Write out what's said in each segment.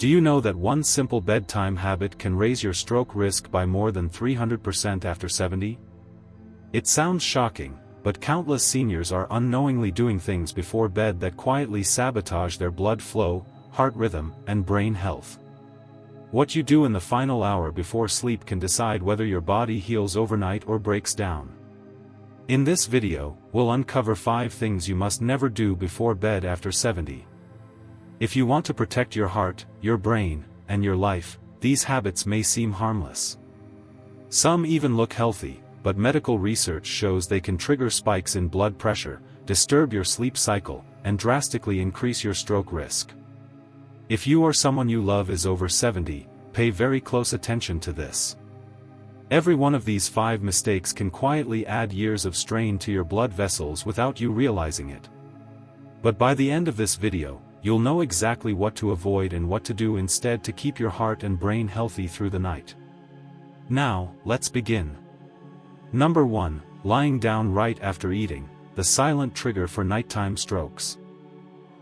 Do you know that one simple bedtime habit can raise your stroke risk by more than 300% after 70? It sounds shocking, but countless seniors are unknowingly doing things before bed that quietly sabotage their blood flow, heart rhythm, and brain health. What you do in the final hour before sleep can decide whether your body heals overnight or breaks down. In this video, we'll uncover 5 things you must never do before bed after 70. If you want to protect your heart, your brain, and your life, these habits may seem harmless. Some even look healthy, but medical research shows they can trigger spikes in blood pressure, disturb your sleep cycle, and drastically increase your stroke risk. If you or someone you love is over 70, pay very close attention to this. Every one of these 5 mistakes can quietly add years of strain to your blood vessels without you realizing it. But by the end of this video, you'll know exactly what to avoid and what to do instead to keep your heart and brain healthy through the night. Now, let's begin. Number 1. Lying down right after eating, the silent trigger for nighttime strokes.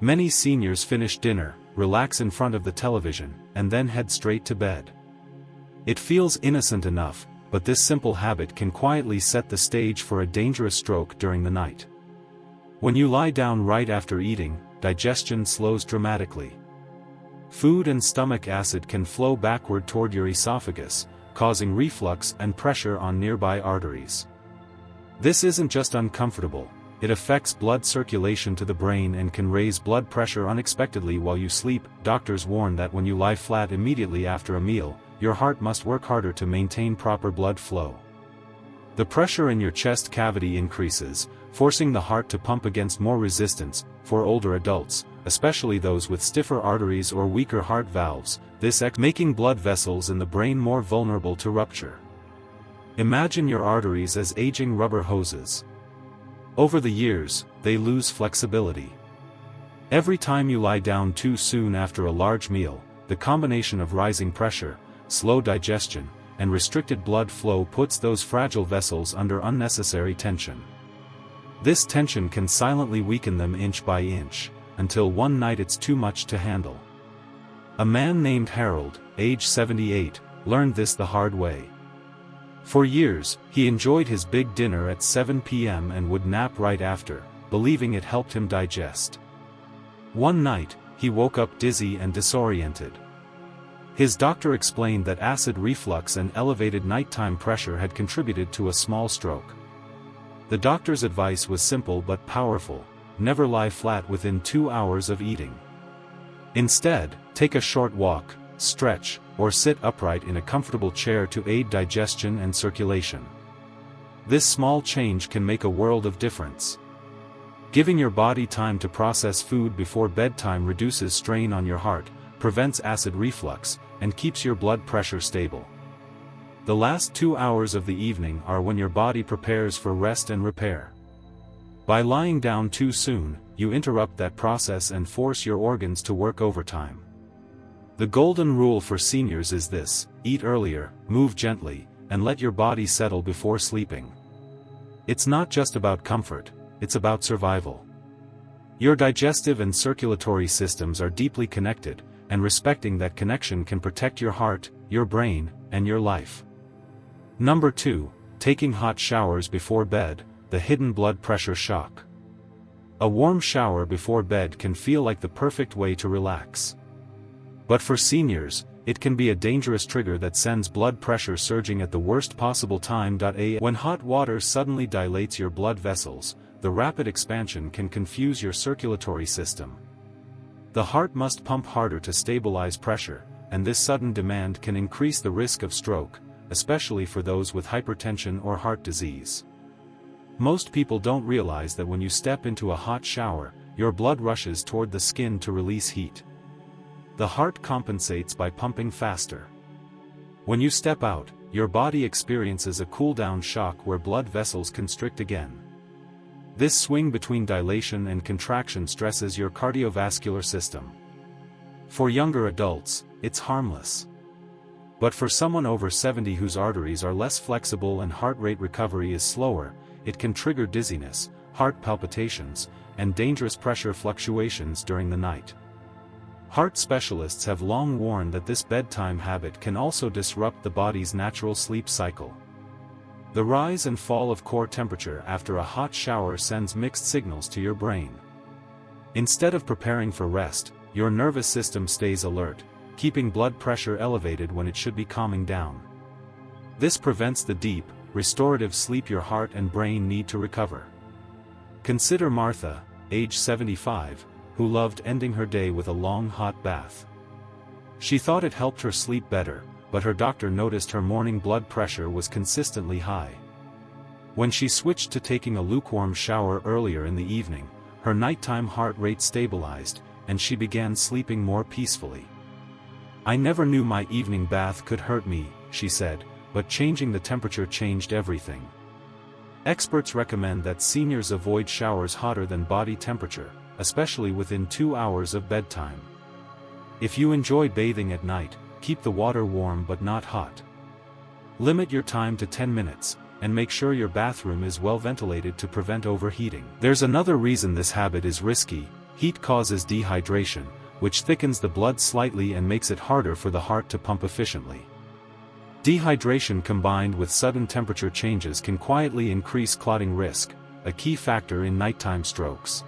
Many seniors finish dinner, relax in front of the television, and then head straight to bed. It feels innocent enough, but this simple habit can quietly set the stage for a dangerous stroke during the night. When you lie down right after eating, digestion slows dramatically. Food and stomach acid can flow backward toward your esophagus, causing reflux and pressure on nearby arteries. This isn't just uncomfortable, it affects blood circulation to the brain and can raise blood pressure unexpectedly while you sleep. Doctors warn that when you lie flat immediately after a meal, your heart must work harder to maintain proper blood flow. The pressure in your chest cavity increases, forcing the heart to pump against more resistance. For older adults, especially those with stiffer arteries or weaker heart valves, making blood vessels in the brain more vulnerable to rupture. Imagine your arteries as aging rubber hoses. Over the years, they lose flexibility. Every time you lie down too soon after a large meal, the combination of rising pressure, slow digestion, and restricted blood flow puts those fragile vessels under unnecessary tension. This tension can silently weaken them inch by inch, until one night it's too much to handle. A man named Harold, age 78, learned this the hard way. For years, he enjoyed his big dinner at 7 p.m. and would nap right after, believing it helped him digest. One night, he woke up dizzy and disoriented. His doctor explained that acid reflux and elevated nighttime pressure had contributed to a small stroke. The doctor's advice was simple but powerful: never lie flat within 2 hours of eating. Instead, take a short walk, stretch, or sit upright in a comfortable chair to aid digestion and circulation. This small change can make a world of difference. Giving your body time to process food before bedtime reduces strain on your heart, prevents acid reflux, and keeps your blood pressure stable. The last 2 hours of the evening are when your body prepares for rest and repair. By lying down too soon, you interrupt that process and force your organs to work overtime. The golden rule for seniors is this: eat earlier, move gently, and let your body settle before sleeping. It's not just about comfort, it's about survival. Your digestive and circulatory systems are deeply connected, and respecting that connection can protect your heart, your brain, and your life. Number 2. Taking hot showers before bed, the hidden blood pressure shock. A warm shower before bed can feel like the perfect way to relax. But for seniors, it can be a dangerous trigger that sends blood pressure surging at the worst possible time. When hot water suddenly dilates your blood vessels, the rapid expansion can confuse your circulatory system. The heart must pump harder to stabilize pressure, and this sudden demand can increase the risk of stroke, especially for those with hypertension or heart disease. Most people don't realize that when you step into a hot shower, your blood rushes toward the skin to release heat. The heart compensates by pumping faster. When you step out, your body experiences a cool-down shock where blood vessels constrict again. This swing between dilation and contraction stresses your cardiovascular system. For younger adults, it's harmless. But for someone over 70 whose arteries are less flexible and heart rate recovery is slower, it can trigger dizziness, heart palpitations, and dangerous pressure fluctuations during the night. Heart specialists have long warned that this bedtime habit can also disrupt the body's natural sleep cycle. The rise and fall of core temperature after a hot shower sends mixed signals to your brain. Instead of preparing for rest, your nervous system stays alert, keeping blood pressure elevated when it should be calming down. This prevents the deep, restorative sleep your heart and brain need to recover. Consider Martha, age 75, who loved ending her day with a long hot bath. She thought it helped her sleep better, but her doctor noticed her morning blood pressure was consistently high. When she switched to taking a lukewarm shower earlier in the evening, her nighttime heart rate stabilized, and she began sleeping more peacefully. "I never knew my evening bath could hurt me," she said, but changing the temperature changed everything. Experts recommend that seniors avoid showers hotter than body temperature, especially within 2 hours of bedtime. If you enjoy bathing at night, keep the water warm but not hot. Limit your time to 10 minutes, and make sure your bathroom is well ventilated to prevent overheating. There's another reason this habit is risky: heat causes dehydration, which thickens the blood slightly and makes it harder for the heart to pump efficiently. Dehydration combined with sudden temperature changes can quietly increase clotting risk, a key factor in nighttime strokes.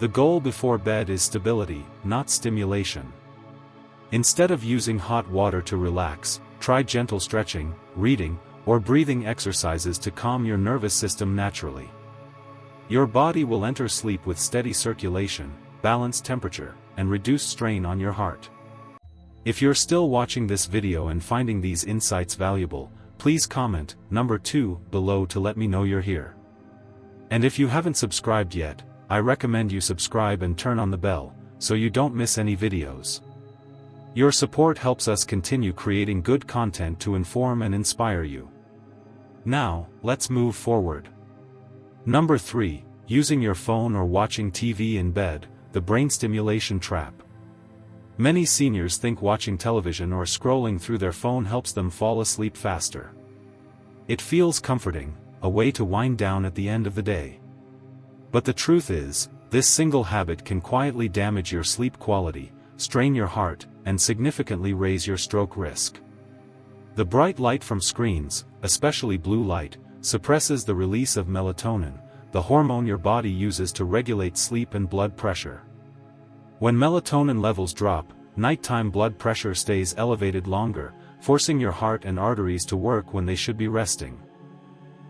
The goal before bed is stability, not stimulation. Instead of using hot water to relax, try gentle stretching, reading, or breathing exercises to calm your nervous system naturally. Your body will enter sleep with steady circulation, balanced temperature, and reduced strain on your heart. If you're still watching this video and finding these insights valuable, please comment number 2 below to let me know you're here. And if you haven't subscribed yet, I recommend you subscribe and turn on the bell, so you don't miss any videos. Your support helps us continue creating good content to inform and inspire you. Now, let's move forward. Number 3, using your phone or watching TV in bed, the brain stimulation trap. Many seniors think watching television or scrolling through their phone helps them fall asleep faster. It feels comforting, a way to wind down at the end of the day. But the truth is, this single habit can quietly damage your sleep quality, strain your heart, and significantly raise your stroke risk. The bright light from screens, especially blue light, suppresses the release of melatonin, the hormone your body uses to regulate sleep and blood pressure. When melatonin levels drop, nighttime blood pressure stays elevated longer, forcing your heart and arteries to work when they should be resting.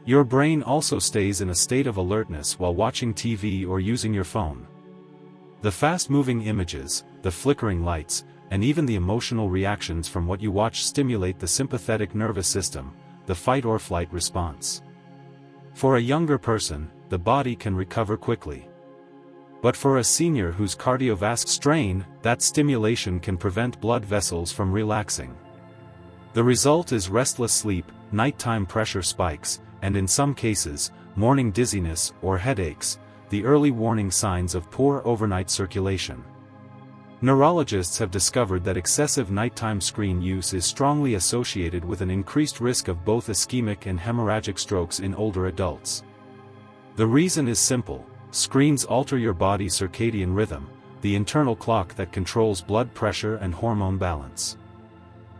Your brain also stays in a state of alertness while watching TV or using your phone. The fast-moving images, the flickering lights, and even the emotional reactions from what you watch stimulate the sympathetic nervous system, the fight-or-flight response. For a younger person, the body can recover quickly. But for a senior whose cardiovascular strain, that stimulation can prevent blood vessels from relaxing. The result is restless sleep, nighttime pressure spikes, and in some cases, morning dizziness or headaches, the early warning signs of poor overnight circulation. Neurologists have discovered that excessive nighttime screen use is strongly associated with an increased risk of both ischemic and hemorrhagic strokes in older adults. The reason is simple: screens alter your body's circadian rhythm, the internal clock that controls blood pressure and hormone balance.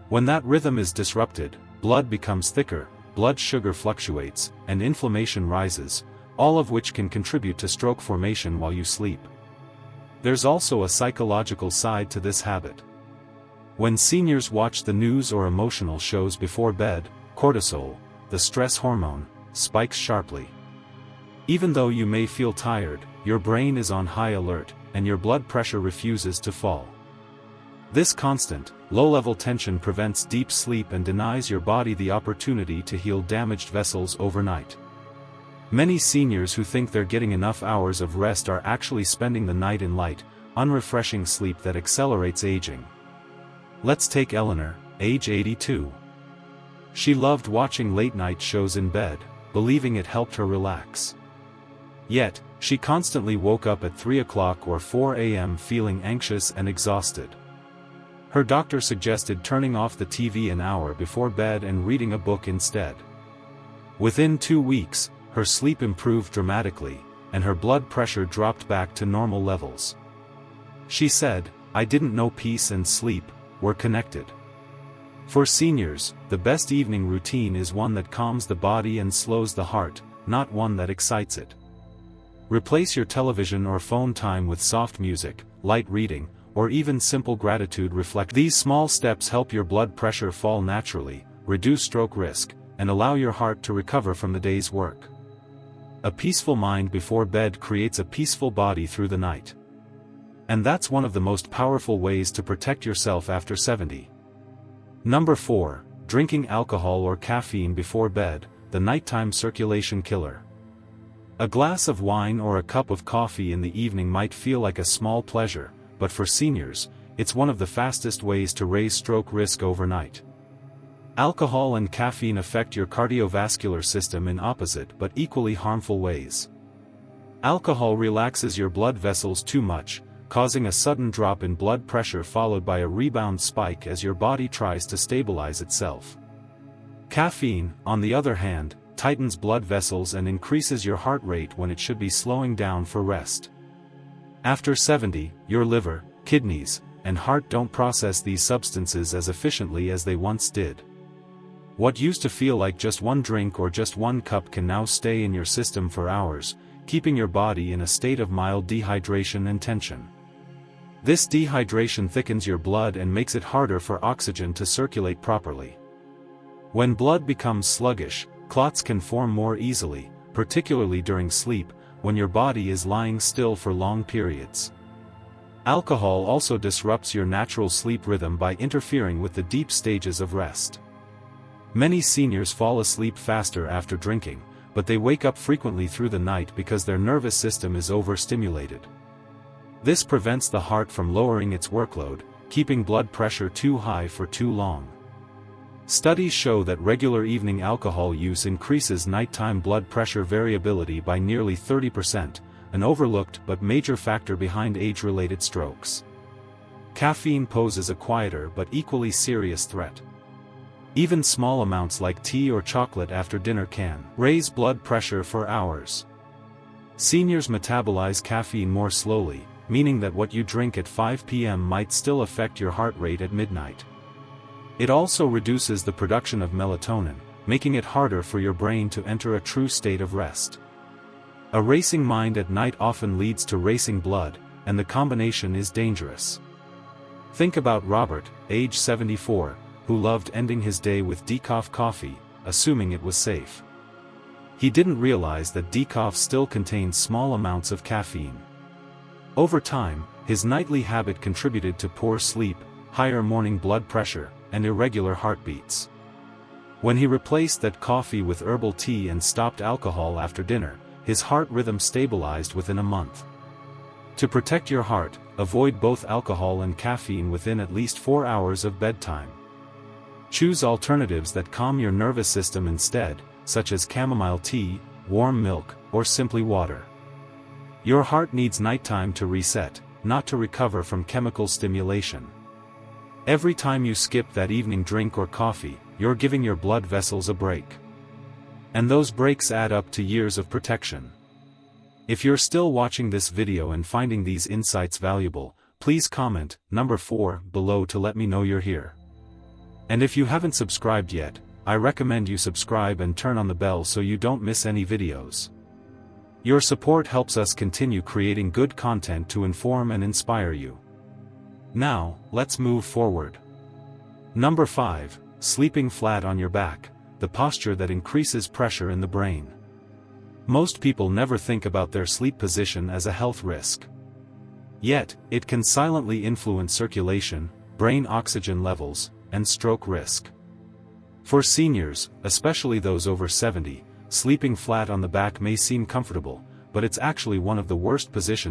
When that rhythm is disrupted, blood becomes thicker, blood sugar fluctuates, and inflammation rises, all of which can contribute to stroke formation while you sleep. There's also a psychological side to this habit. When seniors watch the news or emotional shows before bed, cortisol, the stress hormone, spikes sharply. Even though you may feel tired, your brain is on high alert, and your blood pressure refuses to fall. This constant, low-level tension prevents deep sleep and denies your body the opportunity to heal damaged vessels overnight. Many seniors who think they're getting enough hours of rest are actually spending the night in light, unrefreshing sleep that accelerates aging. Let's take Eleanor, age 82. She loved watching late-night shows in bed, believing it helped her relax. Yet, she constantly woke up at 3 o'clock or 4 a.m. feeling anxious and exhausted. Her doctor suggested turning off the TV an hour before bed and reading a book instead. Within 2 weeks, her sleep improved dramatically, and her blood pressure dropped back to normal levels. She said, I didn't know peace and sleep were connected. For seniors, the best evening routine is one that calms the body and slows the heart, not one that excites it. Replace your television or phone time with soft music, light reading, or even simple gratitude reflection. These small steps help your blood pressure fall naturally, reduce stroke risk, and allow your heart to recover from the day's work. A peaceful mind before bed creates a peaceful body through the night. And that's one of the most powerful ways to protect yourself after 70. Number 4. Drinking alcohol or caffeine before bed, the nighttime circulation killer. A glass of wine or a cup of coffee in the evening might feel like a small pleasure, but for seniors, it's one of the fastest ways to raise stroke risk overnight. Alcohol and caffeine affect your cardiovascular system in opposite but equally harmful ways. Alcohol relaxes your blood vessels too much, causing a sudden drop in blood pressure followed by a rebound spike as your body tries to stabilize itself. Caffeine, on the other hand, tightens blood vessels and increases your heart rate when it should be slowing down for rest. After 70, your liver, kidneys, and heart don't process these substances as efficiently as they once did. What used to feel like just one drink or just one cup can now stay in your system for hours, keeping your body in a state of mild dehydration and tension. This dehydration thickens your blood and makes it harder for oxygen to circulate properly. When blood becomes sluggish, clots can form more easily, particularly during sleep, when your body is lying still for long periods. Alcohol also disrupts your natural sleep rhythm by interfering with the deep stages of rest. Many seniors fall asleep faster after drinking, but they wake up frequently through the night because their nervous system is overstimulated. This prevents the heart from lowering its workload, keeping blood pressure too high for too long. Studies show that regular evening alcohol use increases nighttime blood pressure variability by nearly 30%, an overlooked but major factor behind age-related strokes. Caffeine poses a quieter but equally serious threat. Even small amounts like tea or chocolate after dinner can raise blood pressure for hours. Seniors metabolize caffeine more slowly, meaning that what you drink at 5 p.m. might still affect your heart rate at midnight. It also reduces the production of melatonin, making it harder for your brain to enter a true state of rest. A racing mind at night often leads to racing blood, and the combination is dangerous. Think about Robert, age 74, who loved ending his day with decaf coffee, assuming it was safe. He didn't realize that decaf still contains small amounts of caffeine. Over time, his nightly habit contributed to poor sleep, higher morning blood pressure, and irregular heartbeats. When he replaced that coffee with herbal tea and stopped alcohol after dinner, his heart rhythm stabilized within a month. To protect your heart, avoid both alcohol and caffeine within at least 4 hours of bedtime. Choose alternatives that calm your nervous system instead, such as chamomile tea, warm milk, or simply water. Your heart needs nighttime to reset, not to recover from chemical stimulation. Every time you skip that evening drink or coffee, you're giving your blood vessels a break. And those breaks add up to years of protection. If you're still watching this video and finding these insights valuable, please comment number 4 below to let me know you're here. And if you haven't subscribed yet, I recommend you subscribe and turn on the bell so you don't miss any videos. Your support helps us continue creating good content to inform and inspire you. Now, let's move forward. Number 5, sleeping flat on your back, the posture that increases pressure in the brain. Most people never think about their sleep position as a health risk. Yet, it can silently influence circulation, brain oxygen levels, and stroke risk. For seniors, especially those over 70, sleeping flat on the back may seem comfortable, but it's actually one of the worst positions